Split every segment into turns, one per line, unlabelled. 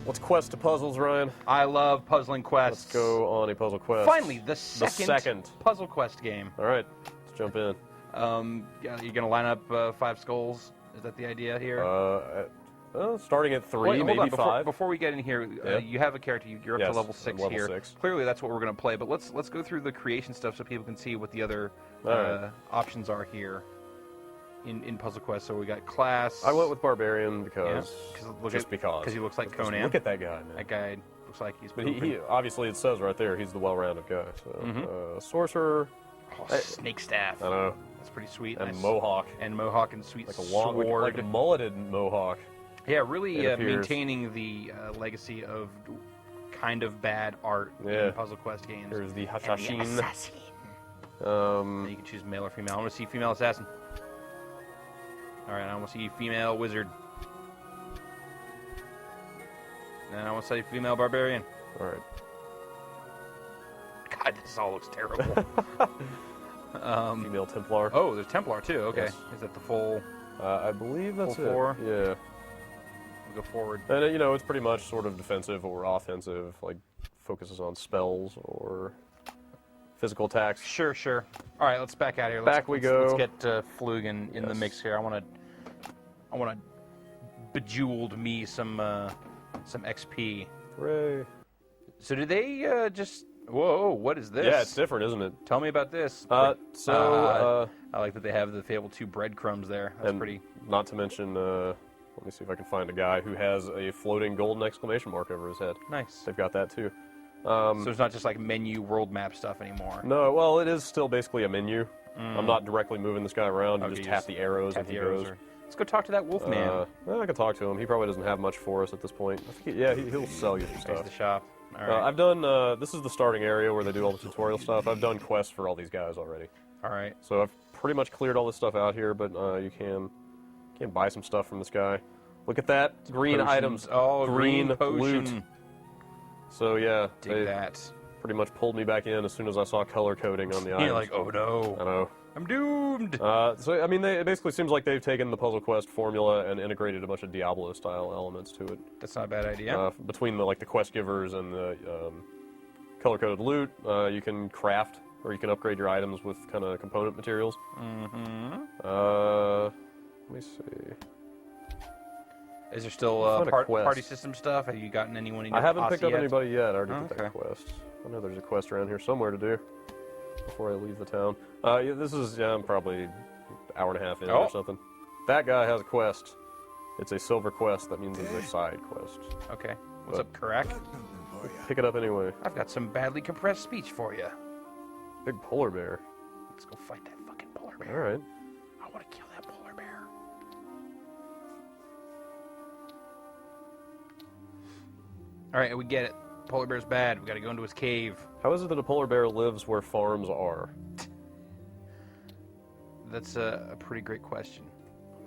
Let's quest to puzzles, Ryan.
I love puzzling quests.
Let's go on a puzzle quest.
Finally, the second puzzle quest game.
All right, let's jump in.
You're going to line up 5 skulls? Is that the idea here?
Starting at 3,
Wait,
maybe
hold on.
5.
Before we get in here, you have a character. You're up to level 6
level
here.
6.
Clearly, that's what we're going to play. But let's go through the creation stuff so people can see what the other options are here in Puzzle Quest. So we got class.
I went with Barbarian because
because he looks like Conan.
Look at that guy, man.
That guy looks like he's.
But he obviously, it says right there, he's the well-rounded guy. So Sorcerer.
Snake staff.
I know.
That's pretty sweet.
And
nice.
Mohawk.
And Mohawk and sweet
like a long,
sword.
like a mulleted Mohawk.
Yeah, really maintaining the legacy of kind of bad art in Puzzle Quest games.
Here's the
And
Hashashin.
the assassin. You can choose male or female. I want to see female assassin. All right, I want to see female wizard. And I want to say female barbarian.
All right.
God, this all looks terrible.
Female Templar.
Oh, there's Templar too. Okay,
Yes.
is that the full?
I believe that's
full
it.
4?
Yeah.
We'll go forward.
And it's pretty much sort of defensive or offensive, like focuses on spells or physical attacks.
Sure. All right, let's back out here.
Back we go.
Let's get Flug in the mix here. I want to bejeweled me some XP.
Hooray!
So do they just? Whoa! What is this?
Yeah, it's different, isn't it?
Tell me about this.
I
like that they have the Fable 2 breadcrumbs there. That's pretty.
Not to mention, let me see if I can find a guy who has a floating golden exclamation mark over his head.
Nice.
They've got that too.
So it's not just like menu world map stuff anymore.
No, well, it is still basically a menu. I'm not directly moving this guy around. You just tap the arrows and he goes.
Let's go talk to that wolf man.
I can talk to him. He probably doesn't have much for us at this point. I think he'll sell you some
There's
stuff.
the shop. All right.
I've done. This is the starting area where they do all the tutorial stuff. I've done quests for all these guys already.
All right.
So I've pretty much cleared all this stuff out here, but you can buy some stuff from this guy. Look at that green items.
Oh, green
loot.
potion.
So yeah,
Dig that.
Pretty much pulled me back in as soon as I saw color coding on the items.
You're like, oh no.
I know.
I'm doomed.
So I mean, it basically seems like they've taken the Puzzle Quest formula and integrated a bunch of Diablo-style elements to it.
That's not a bad idea.
Between the quest givers and the color-coded loot, you can craft or you can upgrade your items with kind of component materials. Let me see.
Is there still party system stuff? Have you gotten anyone in your
I haven't picked up
yet?
anybody yet. I already did that quest. I know there's a quest around here somewhere to do before I leave the town. This is I'm probably an hour and a half in or something. That guy has a quest. It's a silver quest. That means it's a side quest.
Okay. What's up, Karak?
Pick it up anyway.
I've got some badly compressed speech for you.
Big polar bear.
Let's go fight that fucking polar bear.
All right.
I want to kill that polar bear. All right, we get it. Polar bear's bad. We got to go into his cave.
How is it that a polar bear lives where farms are?
That's a pretty great question.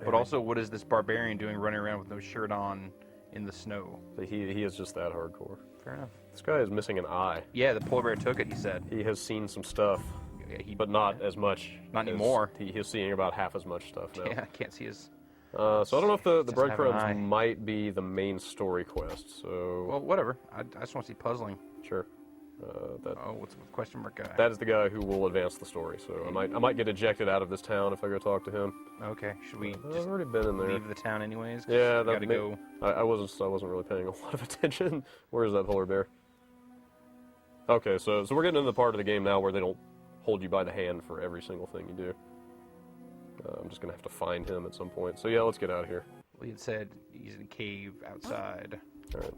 But also, what is this barbarian doing running around with no shirt on in the snow?
He is just that hardcore.
Fair enough.
This guy is missing an eye.
Yeah, the polar bear took it, he said.
He has seen some stuff, but not as much.
Not anymore.
He is seeing about half as much stuff now.
Yeah, I can't see his...
So I don't know if the breadcrumbs
eye.
might be the main story quest. So
Well, whatever. I just want to see puzzling.
sure.
What's the question mark guy?
That is the guy who will advance the story. So I might get ejected out of this town if I go talk to him.
Okay, should we
I've
just
already been in there.
leave the town anyways?
Yeah,
we gotta go.
I wasn't really paying a lot of attention. Where is that polar bear? Okay, so we're getting into the part of the game now where they don't hold you by the hand for every single thing you do. I'm just gonna have to find him at some point. So yeah, let's get out of here.
We had said he's in a cave outside.
All right.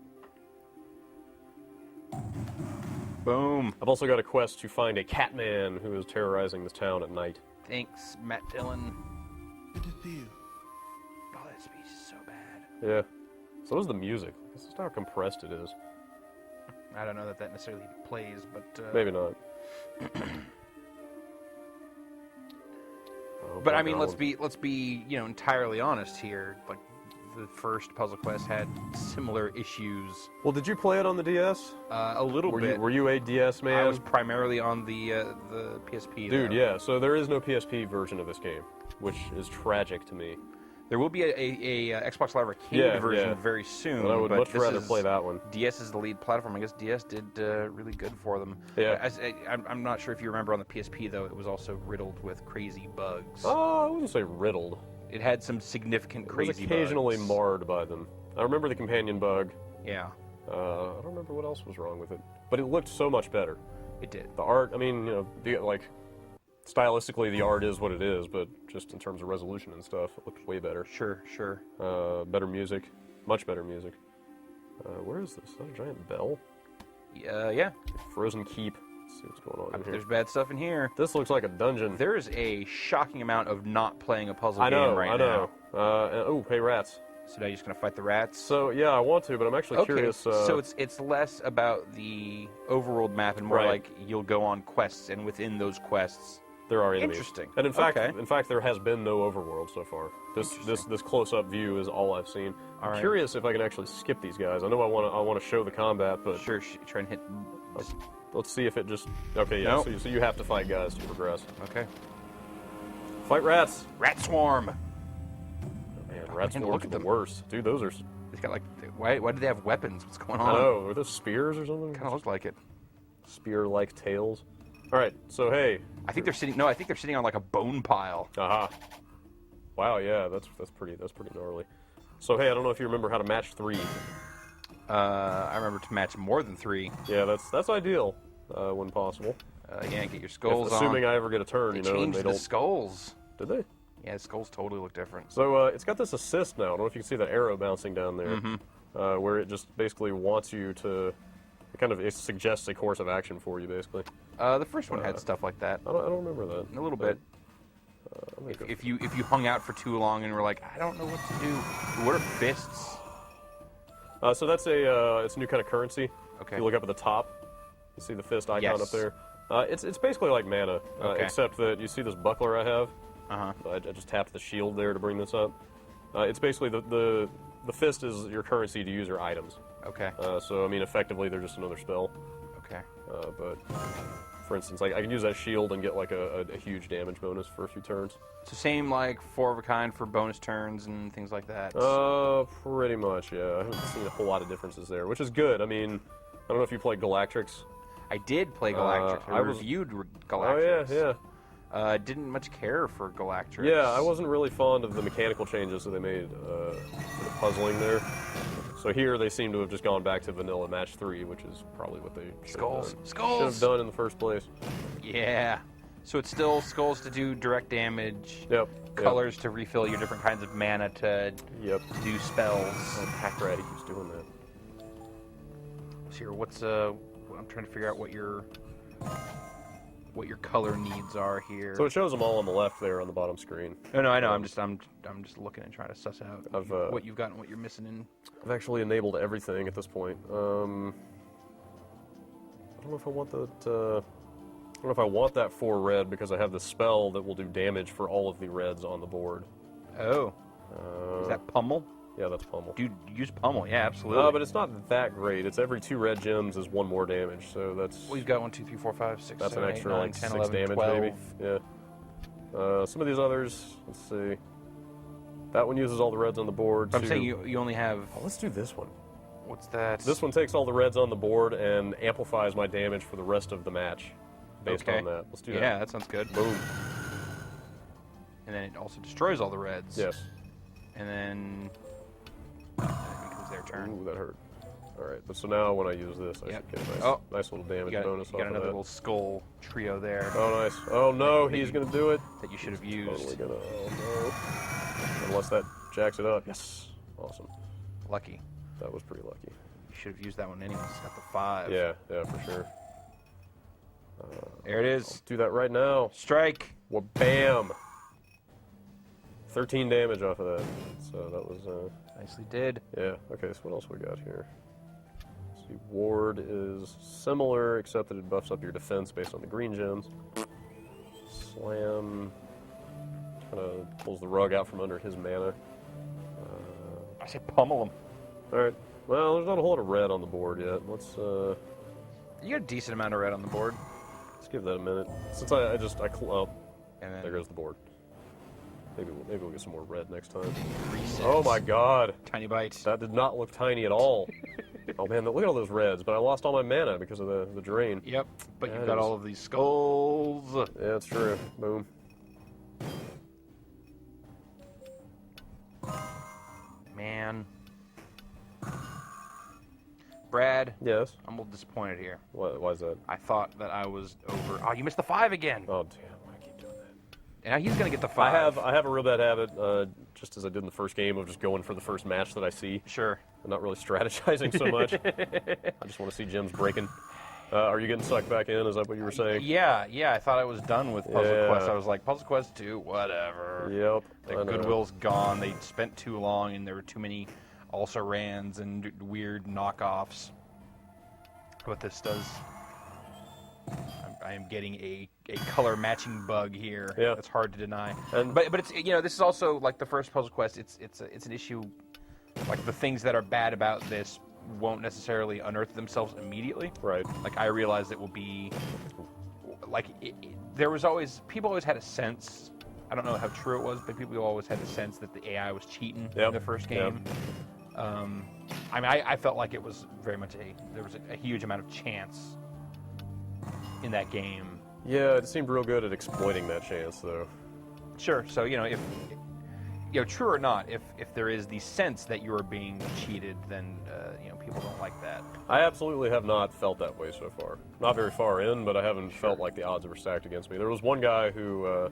Boom.
I've also got a quest to find a catman who is terrorizing this town at night.
Thanks, Matt Dillon.
Good to see you.
Oh, that speech is so bad.
Yeah. So is the music. This is how compressed it is.
I don't know that necessarily plays, but...
Maybe not.
But I mean, let's be entirely honest here. Like, the first Puzzle Quest had similar issues.
Well, did you play it on the DS?
A little bit.
Were you a DS man?
I was primarily on the PSP.
Dude, yeah. So there is no PSP version of this game, which is tragic to me.
There will be a Xbox Live Arcade version very soon.
But I would much rather play that one.
DS is the lead platform. I guess DS did really good for them.
Yeah.
I'm not sure if you remember on the PSP, though, it was also riddled with crazy bugs.
Oh, I wouldn't say riddled.
It had some significant crazy bugs.
It was occasionally marred by them. I remember the companion bug.
Yeah.
I don't remember what else was wrong with it. But it looked so much better.
It did.
The art, I mean, stylistically the art is what it is, but just in terms of resolution and stuff, it looked way better.
Sure.
Better music. Much better music. Where is this? Is that a giant bell?
Yeah.
Frozen Keep. Let's see what's going on in here.
There's bad stuff in here.
This looks like a dungeon.
There is a shocking amount of not playing a puzzle game right now.
Oh, hey, rats.
So now you're just going to fight the rats?
So, yeah, I want to, but I'm actually curious.
So it's less about the overworld map and more like you'll go on quests, and within those quests,
there are enemies.
Interesting.
And in fact, there has been no overworld so far. This close-up view is all I've seen. I'm curious if I can actually skip these guys. I know I want to show the combat, but
sure, try and hit.
Let's see if it just. Okay, yeah.
Nope.
So you have to fight guys to progress.
Okay.
Fight rats.
Rat swarm.
Man, rat swarms are the worst, dude. Those are.
It's got like. Why do they have weapons? What's going on?
I know. Are those spears or something?
Kind of looks like it.
Spear-like tails. All right. So hey.
I think they're sitting. No, I think they're sitting on like a bone pile.
Aha. Wow. Yeah. That's pretty gnarly. So hey, I don't know if you remember how to match 3.
I remember to match more than 3.
Yeah, that's ideal when possible.
Yeah, get your skulls on.
Assuming I ever get a turn,
they changed the skulls.
Did they?
Yeah, the skulls totally look different.
So it's got this assist now. I don't know if you can see that arrow bouncing down there, where it just basically wants you to. It suggests a course of action for you, basically.
The first one had stuff like that.
I don't remember that.
A little bit. If you hung out for too long and were like, I don't know what to do. What are fists?
So that's it's a new kind of currency.
Okay.
If you look up at the top, you see the fist icon up there. It's basically like mana, except that you see this buckler I have. I just tapped the shield there to bring this up. It's basically the fist is your currency to use your items.
Okay.
So I mean, effectively, they're just another spell.
Okay.
But for instance, I can use that shield and get like a huge damage bonus for a few turns.
So same like 4 of a kind for bonus turns and things like that.
Pretty much, yeah. I haven't seen a whole lot of differences there, which is good. I mean, I don't know if you played Galactrix.
I did play Galactrix. I reviewed Galactrix.
Oh yeah.
Didn't much care for Galactrix.
Yeah, I wasn't really fond of the mechanical changes that they made for the puzzling there. So here they seem to have just gone back to vanilla match 3, which is probably what they should have done in the first place.
Yeah. So it's still skulls to do direct damage.
Yep.
Colors to refill your different kinds of mana to do spells.
Oh, Pack Rat keeps doing that.
So here, I'm trying to figure out what your color needs are here.
So it shows them all on the left there on the bottom screen.
Oh, no, I know. I'm just looking and trying to suss out what you've got and what you're missing in.
I've actually enabled everything at this point. I don't know if I want that. I don't know if I want that 4 red because I have the spell that will do damage for all of the reds on the board.
Oh. Is that Pummel?
Yeah, that's Pummel.
Dude, use Pummel. Yeah, absolutely.
But it's not that great. It's every 2 red gems is 1 more damage, so that's...
Well, you've got 1, 2, 3, 4, 5, 6,
that's
7,
an extra
8, 9,
like
10,
6
11,
damage
12.
maybe. Yeah. Some of these others, let's see. That one uses all the reds on the board.
I'm saying you only have...
Oh, let's do this one.
What's that?
This one takes all the reds on the board and amplifies my damage for the rest of the match based on that. Let's do that.
Yeah, that sounds good.
Boom.
And then it also destroys all the reds.
Yes.
And then it becomes their turn.
Ooh, that hurt. All right, but so now when I use this, I should get a nice little damage bonus off of that.
You got another little skull trio there.
Oh, nice. Oh, no, he's going to do it.
That you should have used.
Totally going to. Oh, no. Unless that jacks it up. Yes. Awesome.
Lucky.
That was pretty lucky.
You should have used that one anyways. It's got the 5.
Yeah, for sure.
There it is.
I'll do that right now.
Strike.
Well, bam. 13 damage off of that. So that was...
Nicely did.
Yeah. Okay, so what else we got here? Let's see, Ward is similar, except that it buffs up your defense based on the green gems. Slam kind of pulls the rug out from under his mana.
I say pummel him.
All right. Well, there's not a whole lot of red on the board yet. Let's.
You got a decent amount of red on the board.
Let's give that a minute. Since I
and then,
there goes the board. Maybe we'll get some more red next time.
Resets.
Oh my god.
Tiny bites.
That did not look tiny at all. Oh man, look at all those reds, but I lost all my mana because of the drain.
Yep, but you've
That
got
is-
all of these skulls.
Yeah, that's true. Boom.
Man. Brad,
Yes.
I'm a little disappointed here.
Why is that?
I thought that I was over. Oh, you missed the 5 again.
Oh damn, I keep doing that.
And now he's going to get the 5.
I have a real bad habit, just as I did in the first game, of just going for the first match that I see.
Sure.
I'm not really strategizing so much. I just want to see gems breaking. Are you getting sucked back in? Is that what you were saying?
Yeah, I thought I was done with Puzzle
Yeah.
Quest. I was like, Puzzle Quest 2, whatever.
Yep.
The
I know.
goodwill's gone. They spent too long, and there were too many also-rans and weird knockoffs. What this does, I am getting a color matching bug here.
Yeah.
That's hard to deny.
And-
But it's, you know, this is also like the first Puzzle Quest. It's an issue. Like the things that are bad about this won't necessarily unearth themselves immediately.
Right.
Like I realized it will be like there was always people always had a sense. I don't know how true it was, but people always had the sense that the AI was cheating
Yep.
in the first game. I mean, I felt like it was very much there was a huge amount of chance in that game.
Yeah, it seemed real good at exploiting that chance, though.
Sure. So you know, if you know, true or not, if there is the sense that you are being cheated, then you know, people don't like that.
I absolutely have not felt that way so far. Not very far in, but I haven't felt like the odds were stacked against me. There was one guy who,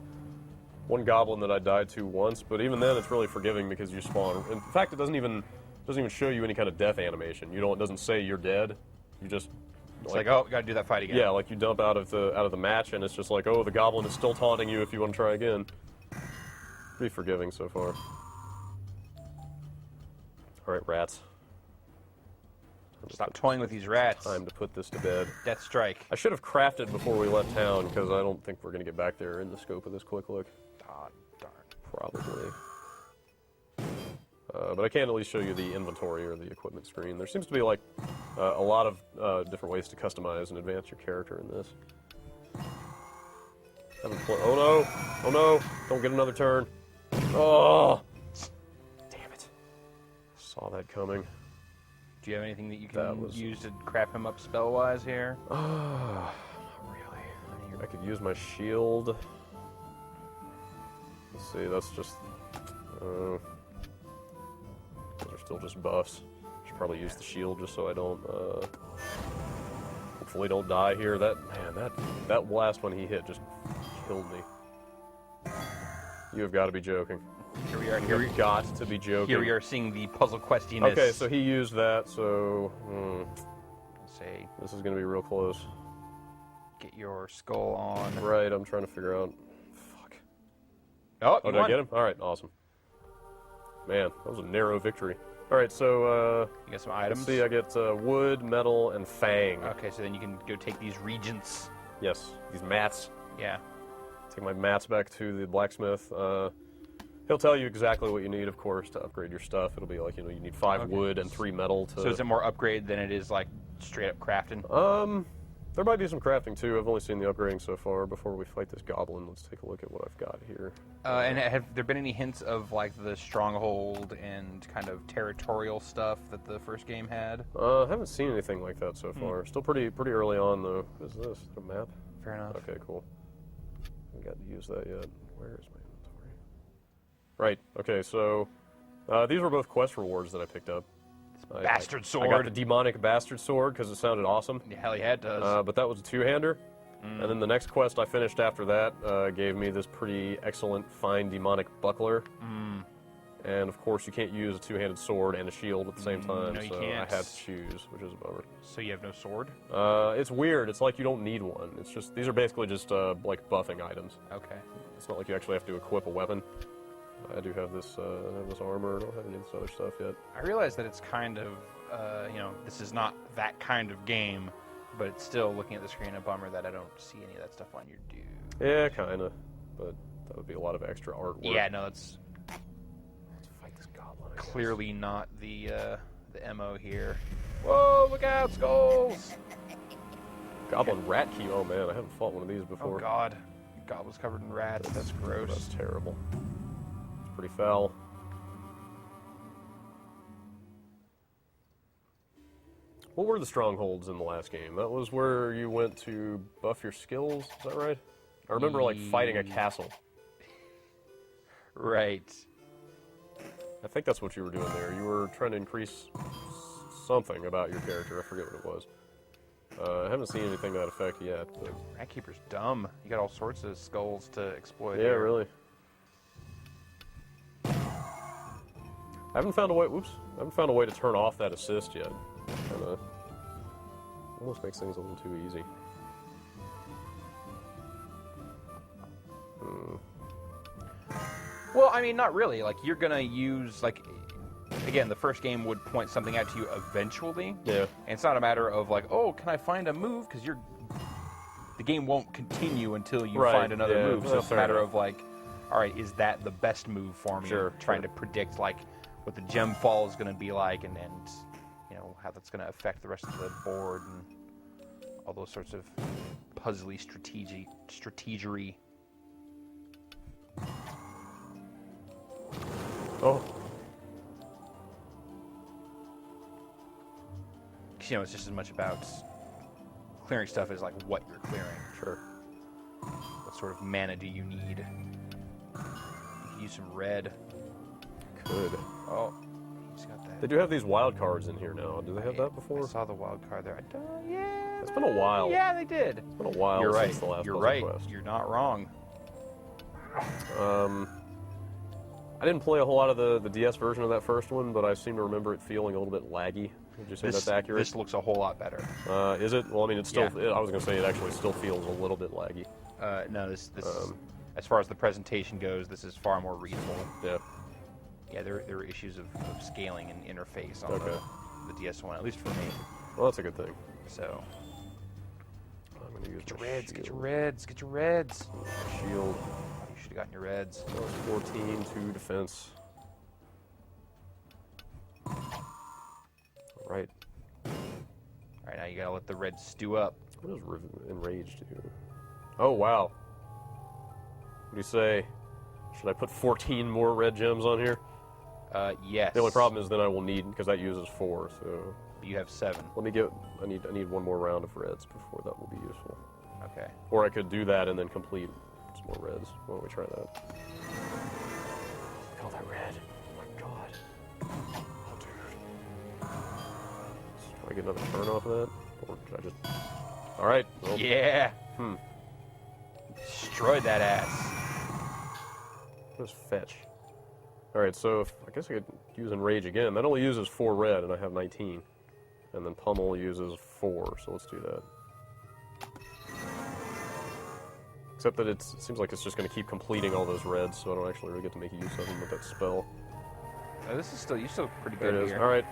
one goblin that I died to once, but even then it's really forgiving because you spawn. In fact, it doesn't even show you any kind of death animation. It doesn't say you're dead. You just
It's like, oh, got to do that fight again.
yeah, like you dump out of the match, and it's just like, oh, the goblin is still taunting you if you want to try again. Pretty forgiving so far. All right, rats.
Stop toying with these rats.
Time to put this to bed.
Death strike.
I should have crafted before we left town because I don't think we're gonna get back there in the scope of this quick look.
Ah, darn.
Probably. But I can at least show you the inventory or the equipment screen. There seems to be like a lot of different ways to customize and advance your character in this. Oh no! Oh no! Don't get another turn. Oh! Damn it! Saw that coming.
Do you have anything that you
That
can
was-
use to crap him up spell-wise here?
Not really. I could use my shield. Let's see, that's just... those are still just buffs. Should probably use the shield just so I don't, hopefully don't die here. That last one he hit just killed me. You have got to be joking.
Here we are.
You have got to be joking.
Here we are seeing the puzzle questiness.
Okay, so he used that, so...
Say,
this is going to be real close.
get your skull on.
Right, I'm trying to figure out... Fuck.
Oh,
Oh,
you
did I
won.
get him? Alright, awesome. Man, that was a narrow victory. Alright, so,
You got some items.
let's see, I get wood, metal, and fang.
Okay, so then you can go take these regents.
Yes, these mats.
Yeah.
Take my mats back to the blacksmith. He'll tell you exactly what you need, of course, to upgrade your stuff. It'll be like, you need 5
Okay.
wood and 3 metal to...
So is it more upgrade than it is like straight up crafting?
There might be some crafting, too. I've only seen the upgrading so far. Before we fight this goblin, let's take a look at what I've got here.
And have there been any hints of like the stronghold and kind of territorial stuff that the first game had?
I haven't seen anything like that so far. Still pretty early on, though. What is this? A map?
Fair enough.
Okay, cool. Haven't got to use that yet. Where is my inventory? Right. Okay, so these were both quest rewards that I picked up.
Bastard
I
sword.
got the demonic bastard sword because it sounded awesome.
Hell yeah, it does.
But that was a 2-hander. And then the next quest I finished after that gave me this pretty excellent fine demonic buckler. And of course, you can't use a 2-handed sword and a shield at the same time,
no, you
so
can't.
I had to choose, which is a bummer.
So you have no sword?
It's weird. It's like you don't need one. It's just these are basically just like buffing items.
Okay.
It's not like you actually have to equip a weapon. I do have this armor. I don't have any of this other stuff yet.
I realize that it's kind of, this is not that kind of game, but it's still looking at the screen a bummer that I don't see any of that stuff on your dude.
Yeah, kinda. But that would be a lot of extra artwork.
Yeah, no, it's
Let's fight this goblin. I guess.
clearly not the MO here. Whoa, look out, skulls!
Goblin rat key. Oh man, I haven't fought one of these
Oh
before.
god. Goblin's covered in rats, that's gross.
That's terrible. pretty foul. What were the strongholds in the last game? That was where you went to buff your skills, is that right? I remember, like, fighting a castle.
Right.
I think that's what you were doing there. You were trying to increase something about your character. I forget what it was. I haven't seen anything to that effect yet. But...
Rat Keeper's dumb. You got all sorts of skulls to exploit.
Yeah,
here.
really. I haven't found a way. Whoops! I haven't found a way to turn off that assist yet. Kinda almost makes things a little too easy.
Well, I mean, not really. Like, you're gonna use, like, again, the first game would point something out to you eventually.
Yeah.
And it's not a matter of, like, oh, can I find a move? Because the game won't continue until you
Right,
find another
yeah,
move. So
well,
it's a
fair
matter
enough.
of, like, all right, is that the best move for me?
Sure,
Trying
sure.
to predict, like, what the gem fall is gonna be like, and you know, how that's gonna affect the rest of the board, and all those sorts of puzzly strategery.
Oh.
You know, it's just as much about clearing stuff as, like, what you're clearing.
Sure.
What sort of mana do you need? You can use some red.
Good.
Oh, he's got that.
They do have these wild cards in here now. Do they have that before?
I saw the wild card there. Yeah.
It's been a while.
Yeah, they did.
It's been a while
You're right.
since the last
You're
puzzle
right.
quest.
You're not wrong.
I didn't play a whole lot of the DS version of that first one, but I seem to remember it feeling a little bit laggy. Would you say that's accurate?
This looks a whole lot better.
Is it? Well, I mean, it's still.
Yeah.
I was going to say it actually still feels a little bit laggy.
No, this as far as the presentation goes, this is far more reasonable.
Yeah.
Yeah, there are issues of scaling and interface on
Okay.
the DS one, at least for me.
Well, that's a good thing.
So
I'm going to use
get your
my
reds, get your
shield.
reds, get your reds.
Shield.
You should have gotten your reds.
Plus 14 to defense. All right.
All right, now you gotta let the reds stew up.
What does enraged do? Oh wow. What do you say? Should I put 14 more red gems on here?
Yes.
The only problem is then I will need, because that uses 4, so
You have 7.
let me get. I need one more round of reds before that will be useful.
Okay.
Or I could do that and then complete some more reds. Why don't we try that? Look at all that red. Oh my god. Oh dude. Do I get another turn off of that? Or did I just... Alright. Well,
Yeah.
Hmm.
Destroyed that ass.
What is fetch? Alright, so if, I guess I could use Enrage again. That only uses 4 red, and I have 19. And then Pummel uses 4, so let's do that. Except that it seems like it's just going to keep completing all those reds, so I don't actually really get to make use of them with that spell.
This is still, you're still pretty
There
good
it is.
here.
Alright,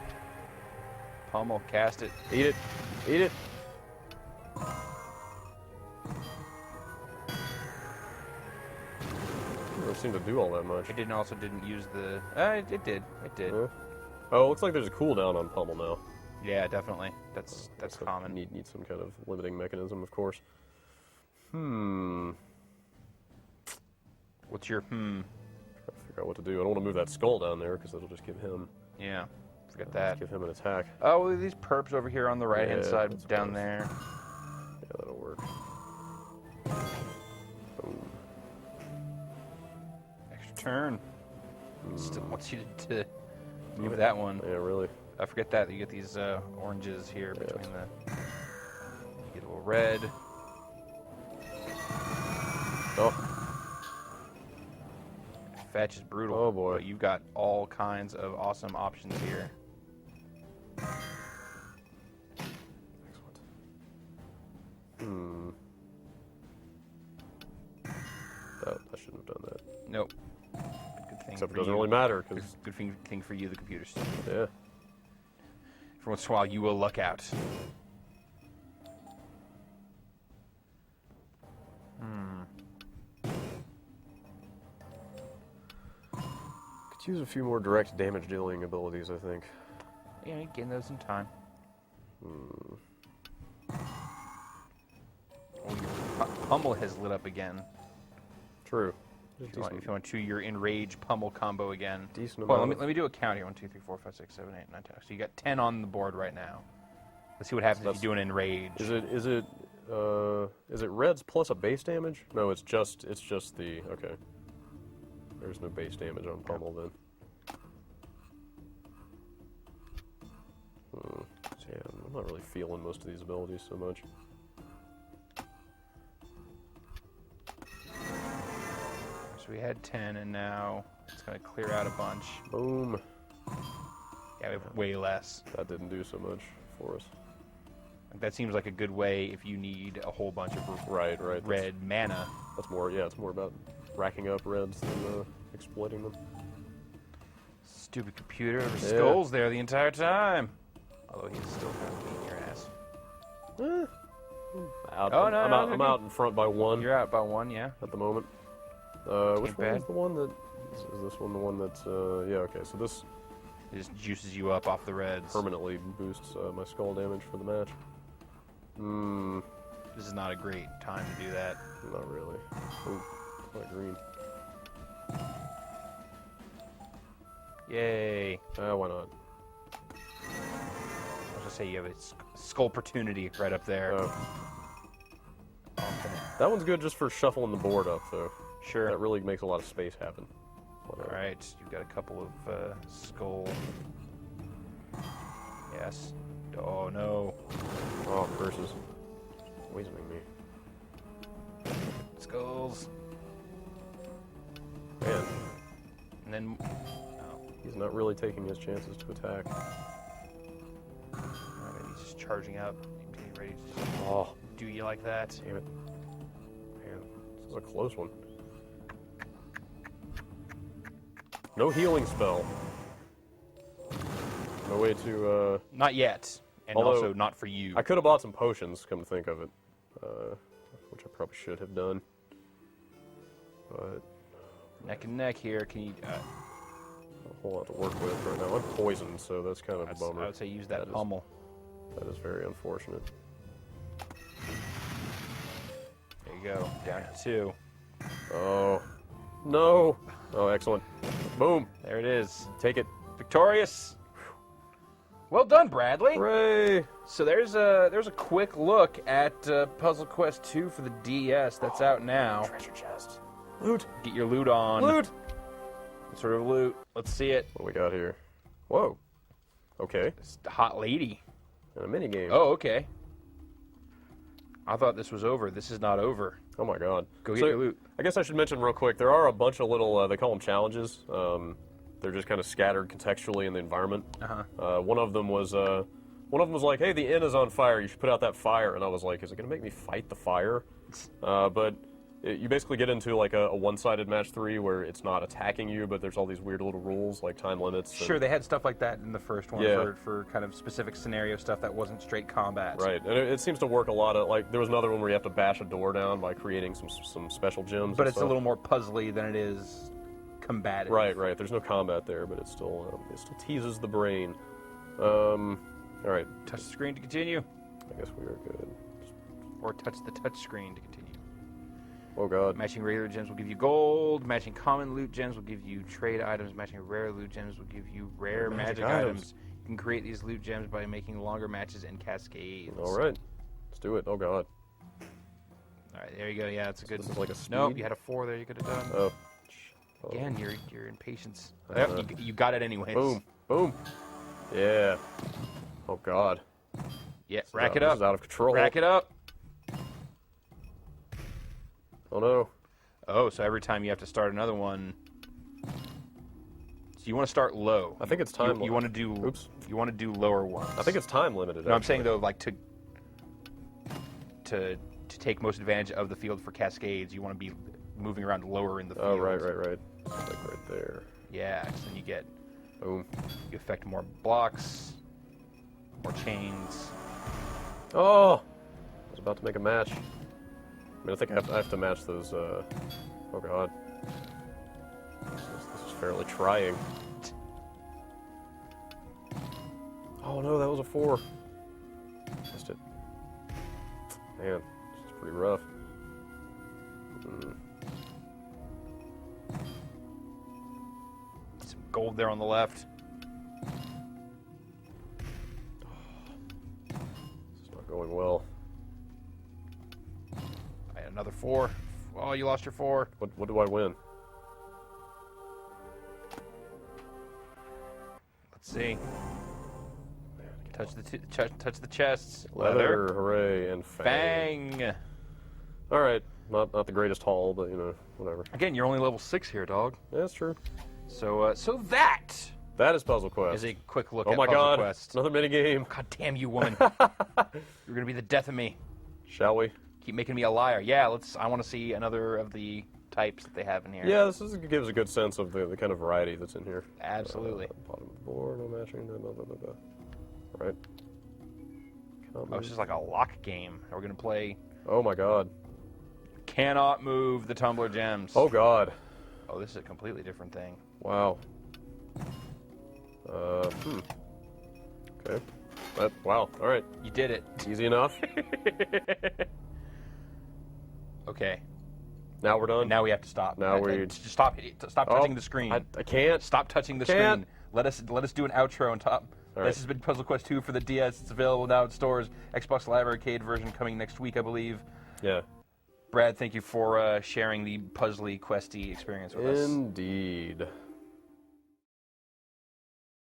Pummel, cast it.
eat it. Eat it. Doesn't seem to do all that much.
It didn't use the. It did. It did.
Yeah. Oh, it looks like there's a cooldown on Pummel now.
Yeah, definitely. That's
So
common.
Need some kind of limiting mechanism, of course. Hmm.
What's your
Trying to figure out what to do. I don't want to move that skull down there because that'll just give him.
Yeah. Forget
Just
that.
give him an attack.
Oh, well, these perps over here on the right hand
Yeah,
side
that's
down
perps.
there.
Yeah, that'll work. Boom.
Extra turn. Still wants you to move that one.
Yeah, really.
I forget that you get these oranges here
Yeah,
between the. You get a little red.
Oh,
Fetch is brutal.
Oh, boy.
But you've got all kinds of awesome options here.
excellent. Hmm. That shouldn't have done that.
Nope. Good thing
Except
for
it doesn't
you.
really matter because
Good thing for you, the computer system.
yeah.
Every once in a while, you will luck out.
Could use a few more direct damage dealing abilities, I think.
Yeah, you gain those in time.
Hmm.
Oh, your Pummel has lit up again.
True.
If you want to, your enrage pummel combo again.
Decent
Well,
amount.
let me do a count here. 1, 2, 3, 4, 5, 6, 7, 8, 9, 10. So you got 10 on the board right now. Let's see what happens if you do an enrage.
Is it reds plus a base damage? No, it's just the okay. There's no base damage on pummel then. Yeah, I'm not really feeling most of these abilities so much.
So we had 10, and now it's going to clear out a bunch.
Boom.
Yeah, we have way less.
That didn't do so much for us.
That seems like a good way if you need a whole bunch of
Right.
red mana.
That's more. Yeah, it's more about racking up reds than exploiting them.
Stupid computer. The skull's there the entire time. Although he's still kind of beating your ass.
I'm out in front by 1.
You're out by 1, yeah.
At the moment. Which one is the one that? Is this one the one that's? Yeah. Okay. So this
It just juices you up off the reds.
permanently boosts my skull damage for the match.
This is not a great time to do that.
Not really. Ooh, quite green.
Yay.
Why not?
I was gonna say you have a skull opportunity right up there.
That one's good just for shuffling the board up, though.
Sure.
That really makes a lot of space happen. Whatever.
Alright, you've got a couple of skull. Yes. Oh no.
Oh, curses. Poisoning me.
Skulls.
Man,
And then. Oh,
he's not really taking his chances to attack.
maybe he's just charging up. Getting ready to just
Oh,
do you like that?
damn it. Man, this is a close one. No healing spell. No way to,
Not yet. And
Although-
also not for you.
I could have bought some potions, come to think of it. Which I probably should have done. But
Neck and neck here. Can you.
a whole lot to work with right now. I'm poisoned, so that's kind of a bummer.
I would say use that
That is-
pummel.
That is very unfortunate.
There you go. Down to 2.
Oh, no. Oh, excellent. Boom.
There it is.
Take it.
Victorious. Well done, Bradley.
Hooray.
So there's a quick look at Puzzle Quest 2 for the DS. That's out now.
Treasure chest. Loot.
Get your loot on.
Loot.
What sort of loot? Let's see it.
What do we got here? Whoa. Okay.
It's the hot lady.
And a mini game.
Oh, okay. I thought this was over. This is not over.
Oh my god.
Go get your loot.
I guess I should mention real quick, there are a bunch of little, they call them challenges. They're just kind of scattered contextually in the environment. One of them was like, hey, the inn is on fire. You should put out that fire. And I was like, is it going to make me fight the fire? But you basically get into like a one-sided match 3 where it's not attacking you, but there's all these weird little rules like time limits.
Sure, they had stuff like that in the first one
Yeah.
for kind of specific scenario stuff that wasn't straight combat.
Right, and it seems to work a lot of, like, there was another one where you have to bash a door down by creating some special gems.
But
and
it's a
stuff.
little more puzzly than it is combative.
Right. There's no combat there, but it still teases the brain. All right.
Touch the screen to continue,
I guess we are good.
or touch the touch screen to continue.
Oh god.
Matching regular gems will give you gold. Matching common loot gems will give you trade items. Matching rare loot gems will give you rare magic items. You can create these loot gems by making longer matches and cascades.
All right. Let's do it. Oh god.
All right, there you go. Yeah, it's a good.
This is like a speed.
Nope, you had a 4 there. You could have done.
Oh.
Again, your impatience.
Uh,
You got it anyways.
Boom. Yeah. Oh god.
Yeah,
This is
rack
out-
it
This
up.
is out of control.
Rack it up.
Oh no.
Oh, so every time you have to start another one. So you want to start low.
I think it's time
You want to do.
Oops.
You want to do lower ones.
I think it's time limited.
No, I'm saying
actually.
though, like to take most advantage of the field for cascades, you want to be moving around lower in the field.
Oh right. Like right there.
Yeah, so then you get
Boom.
you affect more blocks, more chains.
Oh! I was about to make a match. I mean, I think I have to match those, oh god. This is fairly trying. Oh no, that was a 4. Missed it. Man, this is pretty rough.
gold there on the left.
It's not going well.
Right, another 4. Oh, you lost your 4.
What do I win?
Let's see. Touch the chests.
Leather, hooray, and
Fang.
All right, not the greatest haul, but whatever.
Again, you're only level 6 here, dog.
Yeah, that's true.
So that
That is Puzzle Quest.
is a quick look
Oh
at
my
Puzzle
God!
Quest.
Another mini game.
God damn you, woman! You're gonna be the death of me.
Shall we?
Keep making me a liar. Yeah, let's. I want to see another of the types that they have in here.
Yeah, this gives a good sense of the kind of variety that's in here.
Absolutely.
Bottom of the board, no matching. Blah, blah, blah, blah. Right.
Oh, it's just like a lock game. We're gonna play.
Oh my God.
Cannot move the tumbler gems.
Oh God.
Oh, this is a completely different thing.
Wow. Okay. Wow. All right.
You did it.
Easy enough.
Okay.
Now we're done.
Now we have to stop.
Now we
Just stop touching the screen.
I can't.
Stop touching the
Can't.
screen. Let us do an outro on top.
All
This
right.
has been Puzzle Quest 2 for the DS. It's available now in stores. Xbox Live Arcade version coming next week, I believe.
Yeah.
Brad, thank you for sharing the puzzly, questy experience with us.
Indeed.